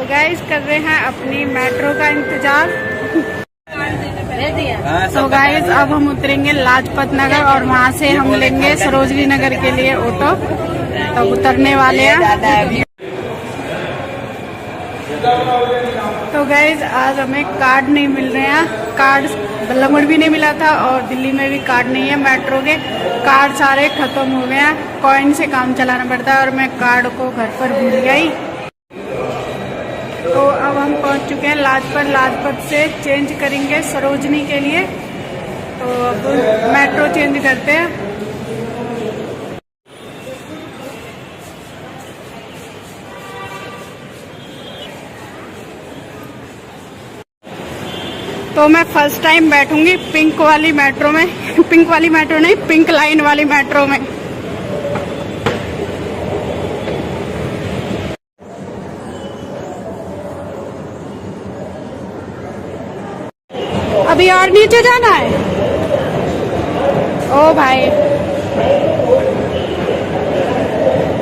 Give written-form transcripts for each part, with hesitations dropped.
तो गाइस कर रहे हैं अपनी मेट्रो का इंतजार। तो गाइस अब हम उतरेंगे लाजपत नगर और वहाँ से हम लेंगे सरोजनी नगर के लिए ऑटो। तो उतरने वाले हैं। तो गाइस आज हमें कार्ड नहीं मिल रहे हैं। कार्ड बल्लभगढ़ भी नहीं मिला था और दिल्ली में भी कार्ड नहीं है। मेट्रो के कार्ड सारे खत्म हो गए हैं। कॉइन से काम चलाना पड़ता है और मैं कार्ड को घर पर भूल गई। तो अब हम पहुंच चुके हैं लाजपत। लाजपत से चेंज करेंगे सरोजनी के लिए। तो अब मेट्रो चेंज करते हैं। तो मैं फर्स्ट टाइम बैठूंगी पिंक वाली मेट्रो में। पिंक वाली मेट्रो नहीं, पिंक लाइन वाली मेट्रो में। अभी और नीचे जाना है। ओ भाई,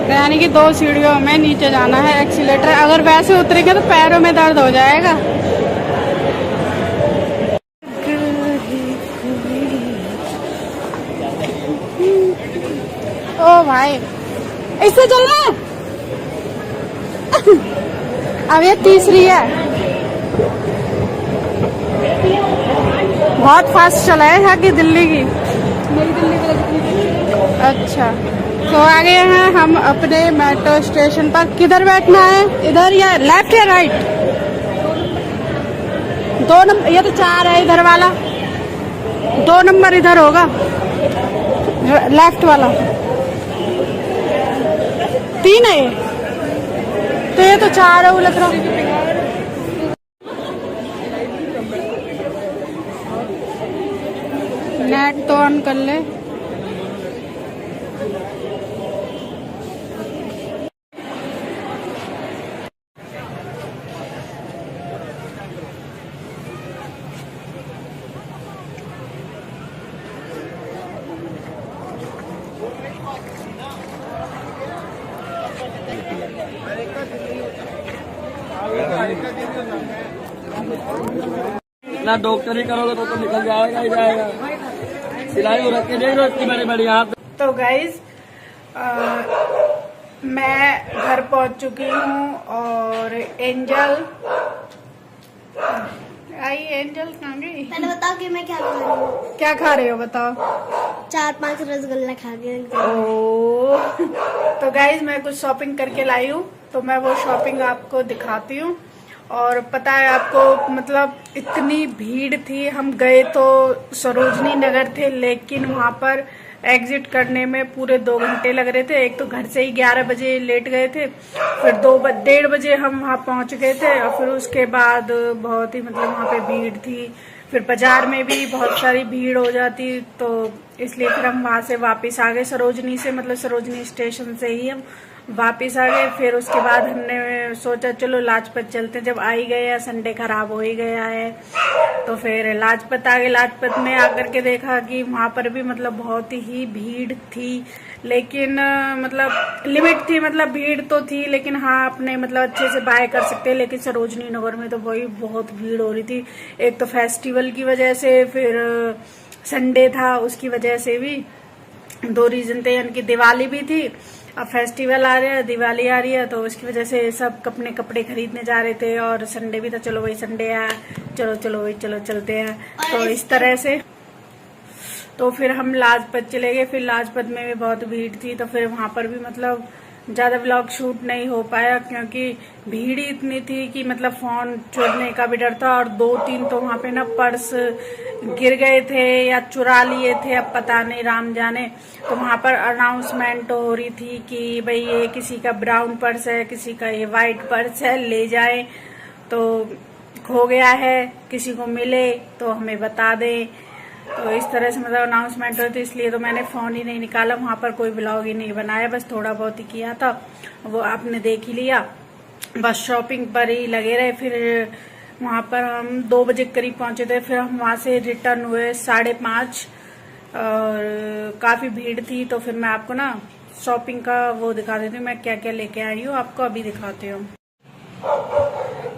यानी कि 2 सीढ़ियों में नीचे जाना है। एक्सीलेटर अगर वैसे उतरेंगे तो पैरों में दर्द हो जाएगा। ओ भाई, इससे चलना है। अब ये तीसरी है। बहुत फास्ट चला है यहाँ की दिल्ली की। अच्छा, तो आ गए हैं हम अपने मेट्रो स्टेशन पर। किधर बैठना है, इधर या लेफ्ट या राइट? 2 नंबर, ये तो 4 है इधर वाला। 2 नंबर इधर होगा, लेफ्ट वाला। 3 है ये, तो ये तो 4 है। वो लग रहा नेट तो ऑन कर ले। ना डॉक्टरी करोगे तो निकल जाएगा ही जाएगा। सिलाई हो रखी देख लो इतनी बड़ी बड़ी यहाँ पे। तो गाइज मैं घर पहुंच चुकी हूँ और एंजल आई। एंजल कहाँ गई? पहले बताओ कि मैं क्या खा रही हूँ। क्या खा रहे हो बताओ? 4-5 रसगुल्ला खा गए। ओ तो गाइज मैं कुछ शॉपिंग करके लाई हूँ, तो मैं वो शॉपिंग आपको दिखाती हूँ। और पता है आपको, मतलब इतनी भीड़ थी। हम गए तो सरोजनी नगर थे, लेकिन वहाँ पर एग्जिट करने में पूरे 2 घंटे लग रहे थे। एक तो घर से ही 11 बजे लेट गए थे, फिर 1:30 बजे हम वहाँ पहुँच गए थे। और फिर उसके बाद बहुत ही मतलब वहाँ पे भीड़ थी। फिर बाजार में भी बहुत सारी भीड़ हो जाती, तो इसलिए फिर हम वहाँ से वापस आ गए सरोजनी से, मतलब सरोजनी स्टेशन से ही हम वापस आ गए। फिर उसके बाद हमने सोचा चलो लाजपत चलते हैं। जब आ ही गए हैं, संडे खराब हो ही गया है, तो फिर लाजपत आ गए। लाजपत में आकर के देखा कि वहाँ पर भी मतलब बहुत ही भीड़ थी, लेकिन मतलब लिमिट थी। मतलब भीड़ तो थी, लेकिन हाँ अपने मतलब अच्छे से बाय कर सकते हैं। लेकिन सरोजनी नगर में तो वही बहुत भीड़ हो रही थी। एक तो फेस्टिवल की वजह से, फिर संडे था उसकी वजह से भी। 2 रीजन थे, यानी कि दिवाली भी थी, अब फेस्टिवल आ रहा है, दिवाली आ रही है, तो उसकी वजह से सब अपने कपड़े खरीदने जा रहे थे। और संडे भी था, चलो वही संडे है, चलो वही चलो चलते हैं। तो इस तरह से तो फिर हम लाजपत चले गए। फिर लाजपत में भी बहुत भीड़ थी, तो फिर वहां पर भी मतलब ज्यादा व्लॉग शूट नहीं हो पाया, क्योंकि भीड़ ही इतनी थी कि मतलब फोन छोड़ने का भी डर था। और 2-3 तो वहां पे ना पर्स गिर गए थे या चुरा लिए थे, अब पता नहीं, राम जाने। तो वहां पर अनाउंसमेंट हो रही थी कि भाई ये किसी का ब्राउन पर्स है, किसी का ये व्हाइट पर्स है, ले जाए, तो खो गया है, किसी को मिले तो हमें बता दें। तो इस तरह से मतलब अनाउंसमेंट हुई थी, इसलिए तो मैंने फोन ही नहीं निकाला। वहां पर कोई ब्लॉग ही नहीं बनाया, बस थोड़ा बहुत ही किया था, वो आपने देख ही लिया। बस शॉपिंग पर ही लगे रहे। फिर वहां पर हम 2 बजे करीब पहुंचे थे। फिर हम वहां से रिटर्न हुए 5:30 और काफी भीड़ थी। तो फिर मैं आपको ना शॉपिंग का वो दिखा देती हूँ, मैं क्या क्या लेके आई हूँ, आपको अभी दिखाती हूँ।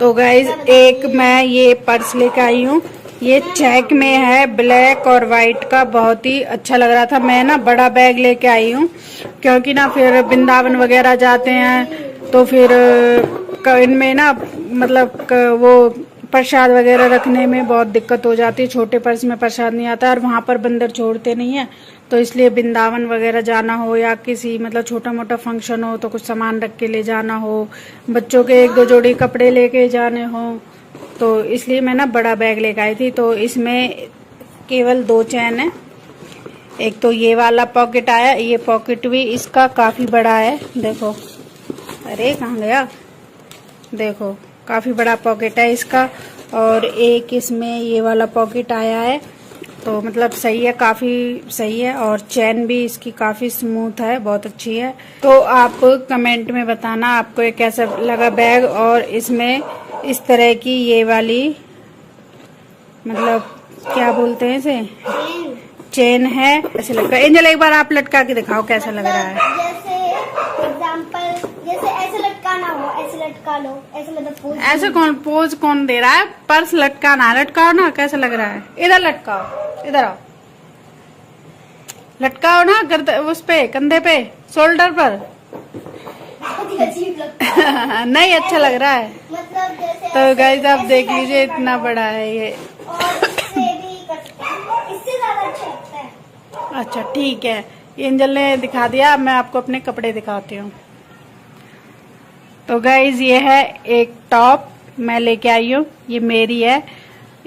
तो गाइज एक मैं ये पर्स लेके आई हूँ, ये चेक में है, ब्लैक और वाइट का, बहुत ही अच्छा लग रहा था। मैं ना बड़ा बैग लेके आई हूँ क्योंकि ना फिर वृंदावन वगैरह जाते हैं तो फिर इनमें ना मतलब वो प्रसाद वगैरह रखने में बहुत दिक्कत हो जाती है। छोटे पर्स में प्रसाद नहीं आता और वहाँ पर बंदर छोड़ते नहीं है, तो इसलिए वृंदावन वगैरह जाना हो या किसी मतलब छोटा मोटा फंक्शन हो तो कुछ सामान रख के ले जाना हो, बच्चों के 1-2 जोड़ी कपड़े लेके जाने हो, तो इसलिए मैं ना बड़ा बैग लेके आई थी। तो इसमें केवल 2 चैन है। एक तो ये वाला पॉकेट आया, ये पॉकेट भी इसका काफी बड़ा है, देखो। अरे कहाँ गया, देखो काफी बड़ा पॉकेट है इसका। और एक इसमें ये वाला पॉकेट आया है, तो मतलब सही है, काफी सही है। और चैन भी इसकी काफी स्मूथ है, बहुत अच्छी है। तो आप कमेंट में बताना आपको ये कैसा लगा बैग। और इसमें इस तरह की ये वाली मतलब क्या बोलते हैं इसे, चेन है, ऐसे लगता है। एंजल एक बार आप लटका के दिखाओ कैसा लग रहा है। जैसे एग्जाम्पल, जैसे ऐसे लटकाना हो, ऐसे लटका लो, ऐसे मतलब पोज। ऐसे कौन पोज कौन दे रहा है, पर्स लटकाना, लटकाओ ना, कैसा लग रहा है। इधर लटकाओ, इधर आओ, लटकाओ ना गर्दन उस पे, कंधे पे, शोल्डर पर। अजीब लगता है। नहीं अच्छा लग रहा है। मतलब जैसे तो गाइस आप देख लीजिए इतना बड़ा है ये। और इससे भी कर सकते हैं, इससे ज्यादा अच्छा लगता है। अच्छा ठीक है, एंजल ने दिखा दिया, मैं आपको अपने कपड़े दिखाती हूँ। तो गाइज ये है एक टॉप मैं लेके आई हूँ, ये मेरी है,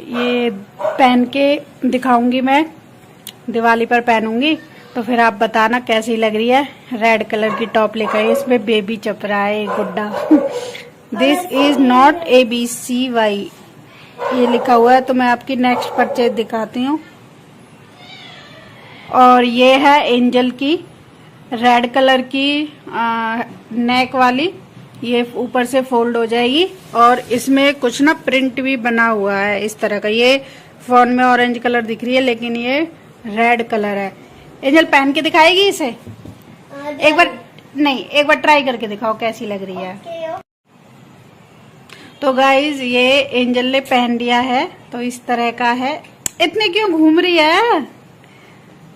ये पहन के दिखाऊंगी, मैं दिवाली पर पहनूंगी, तो फिर आप बताना कैसी लग रही है। रेड कलर की टॉप लेकर आई, इसमें बेबी चप रहा है एक गुड्डा। दिस इज नॉट ABCY ये लिखा हुआ है। तो मैं आपकी नेक्स्ट परचेज दिखाती हूँ। और ये है एंजल की रेड कलर की नेक वाली, ये ऊपर से फोल्ड हो जाएगी। और इसमें कुछ ना प्रिंट भी बना हुआ है इस तरह का। ये फोन में ऑरेंज कलर दिख रही है लेकिन ये रेड कलर है। एंजल पहन के दिखाएगी इसे एक बार, नहीं एक बार ट्राई करके दिखाओ कैसी लग रही है। तो गाइज ये एंजल ने पहन लिया है, तो इस तरह का है। इतने क्यों घूम रही है,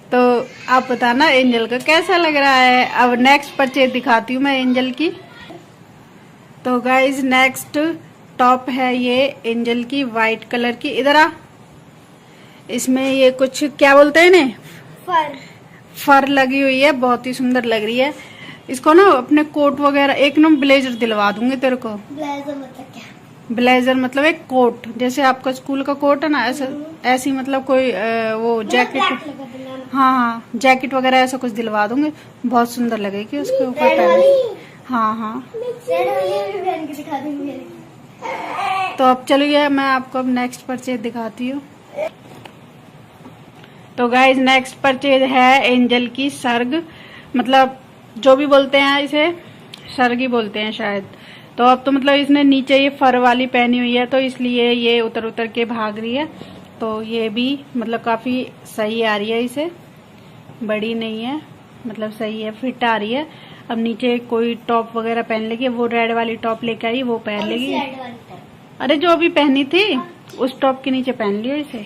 तो आप बताना एंजल का कैसा लग रहा है। अब नेक्स्ट परचेज दिखाती हूँ मैं एंजल की। तो गाइज नेक्स्ट टॉप है ये एंजल की वाइट कलर की। इधर आ, इसमें ये कुछ क्या बोलते हैं इन्हें, फर लगी हुई है, बहुत ही सुंदर लग रही है। इसको ना अपने कोट वगैरह, एक ना ब्लेजर दिलवा दूंगी तेरे को। ब्लेजर मतलब क्या? ब्लेजर मतलब एक कोट, जैसे आपका स्कूल का कोट है ना, ऐसी मतलब कोई वो जैकेट, हाँ हाँ जैकेट वगैरह ऐसा कुछ दिलवा दूंगी, बहुत सुंदर लगेगी उसके ऊपर पहन। हाँ हाँ पहन के दिखा दूंगी। तो अब चलिए मैं आपको अब नेक्स्ट परचेज दिखाती हूँ। तो गाइज नेक्स्ट परचेज है एंजल की सर्ग, मतलब जो भी बोलते हैं इसे सर्ग ही बोलते हैं शायद। तो अब तो मतलब इसने नीचे ये फर वाली पहनी हुई है, तो इसलिए ये उतर उतर के भाग रही है। तो ये भी मतलब काफी सही आ रही है, इसे बड़ी नहीं है, मतलब सही है, फिट आ रही है। अब नीचे कोई टॉप वगैरह पहन लेगी, वो रेड वाली टॉप लेके आई वो पहन लेगी। अरे जो अभी पहनी थी उस टॉप के नीचे पहन लियो इसे,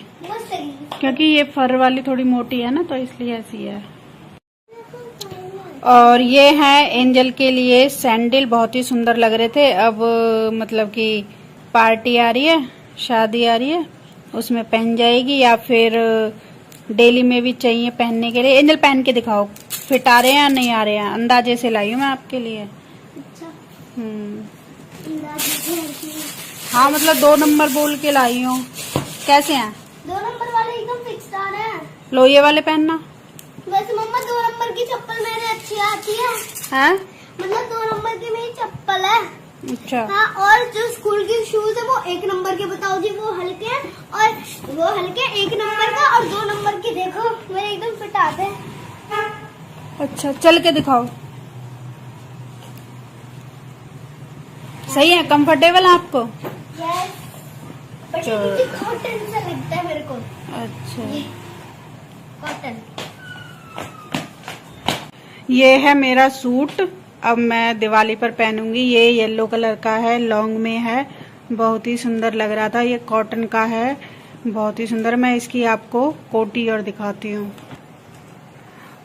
क्योंकि ये फर वाली थोड़ी मोटी है ना, तो इसलिए ऐसी है। और ये है एंजल के लिए सैंडल, बहुत ही सुंदर लग रहे थे। अब मतलब कि पार्टी आ रही है, शादी आ रही है, उसमें पहन जाएगी या फिर डेली में भी चाहिए पहनने के लिए। एंजल पहन के दिखाओ फिट आ रहे हैं या नहीं आ रहे हैं, अंदाजे से लाई हूँ मैं आपके लिए। हाँ मतलब 2 नंबर बोल के लाई हूँ। कैसे हैं? 2 नंबर वाले एकदम फिक्स आ रहे हैं। लो ये वाले पहनना। वैसे मम्मा 2 नंबर की चप्पल मेरे अच्छी आती है। हैं? मतलब 2 नंबर की मेरी चप्पल है। अच्छा हाँ, और जो स्कूल की शूज है वो 1 नंबर के बताओ जी, वो हल्के हैं, और वो हल्के 1 नंबर का, और 2 नंबर की देखो मेरे एकदम फिट आते हैं। अच्छा चल के दिखाओ। सही है, कंफर्टेबल है आपको? यस, बट ये कॉटन सा लगता है मेरे को। अच्छा कॉटन। ये है मेरा सूट, अब मैं दिवाली पर पहनूंगी। ये येलो कलर का है, लॉन्ग में है बहुत ही सुंदर लग रहा था। ये कॉटन का है, बहुत ही सुंदर। मैं इसकी आपको कोटी और दिखाती हूँ।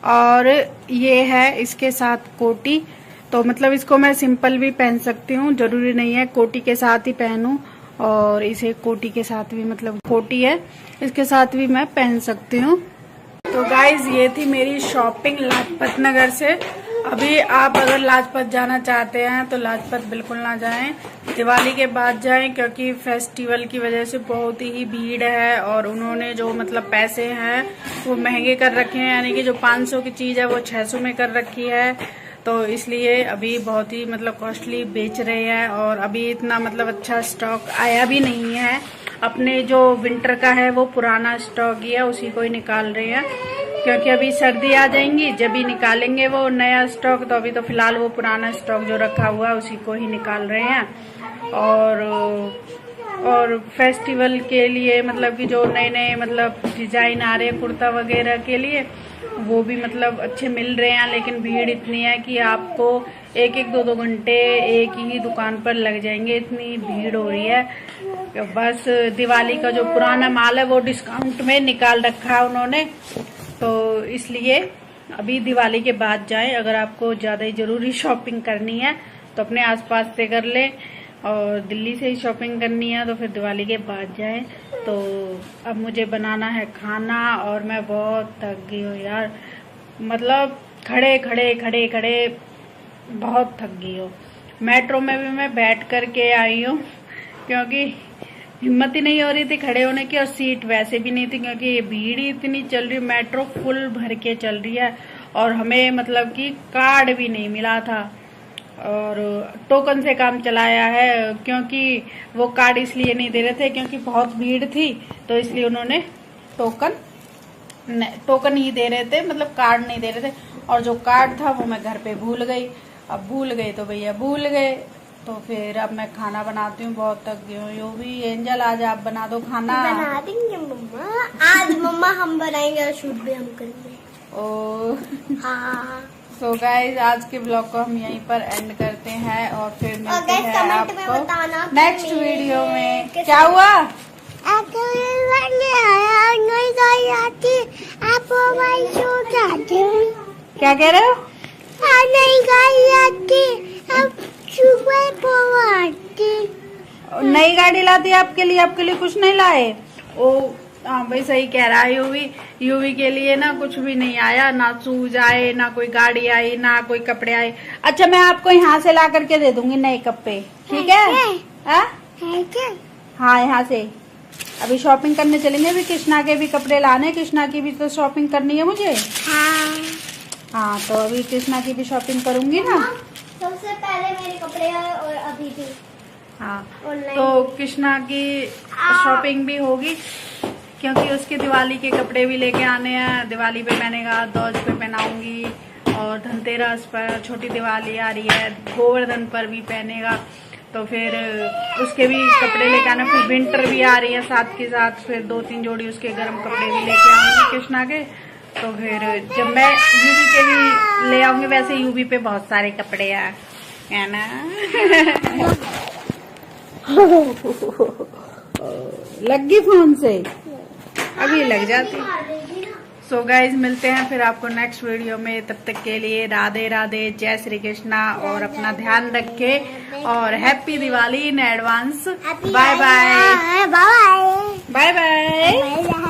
और ये है इसके साथ कोटी, तो मतलब इसको मैं सिंपल भी पहन सकती हूँ, जरूरी नहीं है कोटी के साथ ही पहनूं। और इसे कोटी के साथ भी, मतलब कोटी है इसके साथ भी मैं पहन सकती हूँ। तो गाइज ये थी मेरी शॉपिंग लाजपत नगर से। अभी आप अगर लाजपत जाना चाहते हैं तो लाजपत बिल्कुल ना जाएं, दिवाली के बाद जाएं, क्योंकि फेस्टिवल की वजह से बहुत ही भीड़ है। और उन्होंने जो मतलब पैसे हैं वो महंगे कर रखे हैं, यानी कि जो 500 की चीज है वो 600 में कर रखी है। तो इसलिए अभी बहुत ही मतलब कॉस्टली बेच रहे हैं। और अभी इतना मतलब अच्छा स्टॉक आया भी नहीं है। अपने जो विंटर का है वो पुराना स्टॉक ही है, उसी को ही निकाल रहे हैं, क्योंकि अभी सर्दी आ जाएंगी जब ही निकालेंगे वो नया स्टॉक। तो अभी तो फिलहाल वो पुराना स्टॉक जो रखा हुआ है उसी को ही निकाल रहे हैं। और फेस्टिवल के लिए मतलब कि जो नए नए मतलब डिजाइन आ रहे हैं कुर्ता वगैरह के लिए, वो भी मतलब अच्छे मिल रहे हैं। लेकिन भीड़ इतनी है कि आपको एक एक दो घंटे एक ही दुकान पर लग जाएंगे, इतनी भीड़ हो रही है। बस दिवाली का जो पुराना माल है वो डिस्काउंट में निकाल रखा है उन्होंने, तो इसलिए अभी दिवाली के बाद जाएं। अगर आपको ज्यादा ही जरूरी शॉपिंग करनी है तो अपने आसपास से कर ले, और दिल्ली से ही शॉपिंग करनी है तो फिर दिवाली के बाद जाएं। तो अब मुझे बनाना है खाना, और मैं बहुत थक गई हूँ यार, मतलब खड़े खड़े खड़े खड़े बहुत थक गई हूँ। मेट्रो में भी मैं बैठ करके आई हूँ, क्योंकि हिम्मत ही नहीं हो रही थी खड़े होने की, और सीट वैसे भी नहीं थी क्योंकि ये भीड़ ही इतनी चल रही, मेट्रो फुल भर के चल रही है। और हमें मतलब कि कार्ड भी नहीं मिला था, और टोकन से काम चलाया है, क्योंकि वो कार्ड इसलिए नहीं दे रहे थे क्योंकि बहुत भीड़ थी, तो इसलिए उन्होंने टोकन ही दे रहे थे, मतलब कार्ड नहीं दे रहे थे। और जो कार्ड था वो मैं घर पे भूल गई। अब भूल गई तो भैया भूल गए। तो फिर अब मैं खाना बनाती हूँ, बहुत थक गई हूँ। यो भी एंजल आज आप बना दो खाना। बना देंगे मम्मा, आज मम्मा हम बनाएंगे और शूट भी हम करेंगे। ओ हाँ। सो गाइज आज के ब्लॉग को हम यहीं पर एंड करते हैं, और फिर मिलते हैं आपको नेक्स्ट वीडियो में। क्या हुआ? क्या कह रहे हो? नई गाड़ी लाती आपके लिए कुछ नहीं लाए? ओ हाँ भाई सही कह रहा है। यूवी के लिए ना कुछ भी नहीं आया, ना शूज आए, ना कोई गाड़ी आई, ना कोई कपड़े आए। अच्छा मैं आपको यहाँ से ला करके दे दूंगी नए कपड़े, ठीक है? हाँ यहाँ से। अभी शॉपिंग करने चलेंगे, अभी कृष्णा के भी कपड़े लाने, कृष्णा की भी तो शॉपिंग करनी है मुझे। हाँ तो अभी कृष्णा की भी शॉपिंग करूंगी ना। सबसे पहले मेरे कपड़े हैं और अभी भी। हाँ तो कृष्णा की शॉपिंग भी होगी, क्योंकि उसके दिवाली के कपड़े भी लेके आने हैं। दिवाली पे पहनेगा, दौज पे पहनाऊंगी, और धनतेरस पर, छोटी दिवाली आ रही है, गोवर्धन पर भी पहनेगा। तो फिर उसके भी कपड़े लेके आने, फिर विंटर भी आ रही है साथ के साथ, फिर 2-3 जोड़ी उसके गर्म कपड़े भी लेके आऊंगी कृष्णा के। तो फिर जब मैं यूवी के भी ले आऊंगी, वैसे यूवी पे बहुत सारे कपड़े है ना। लग गई फोन से, अभी लग जाती। सो गाइज मिलते हैं फिर आपको नेक्स्ट वीडियो में। तब तक के लिए राधे राधे, जय श्री कृष्णा, और अपना ध्यान रखे, और happy Diwali in advance. Bye bye. Bye bye. Bye bye.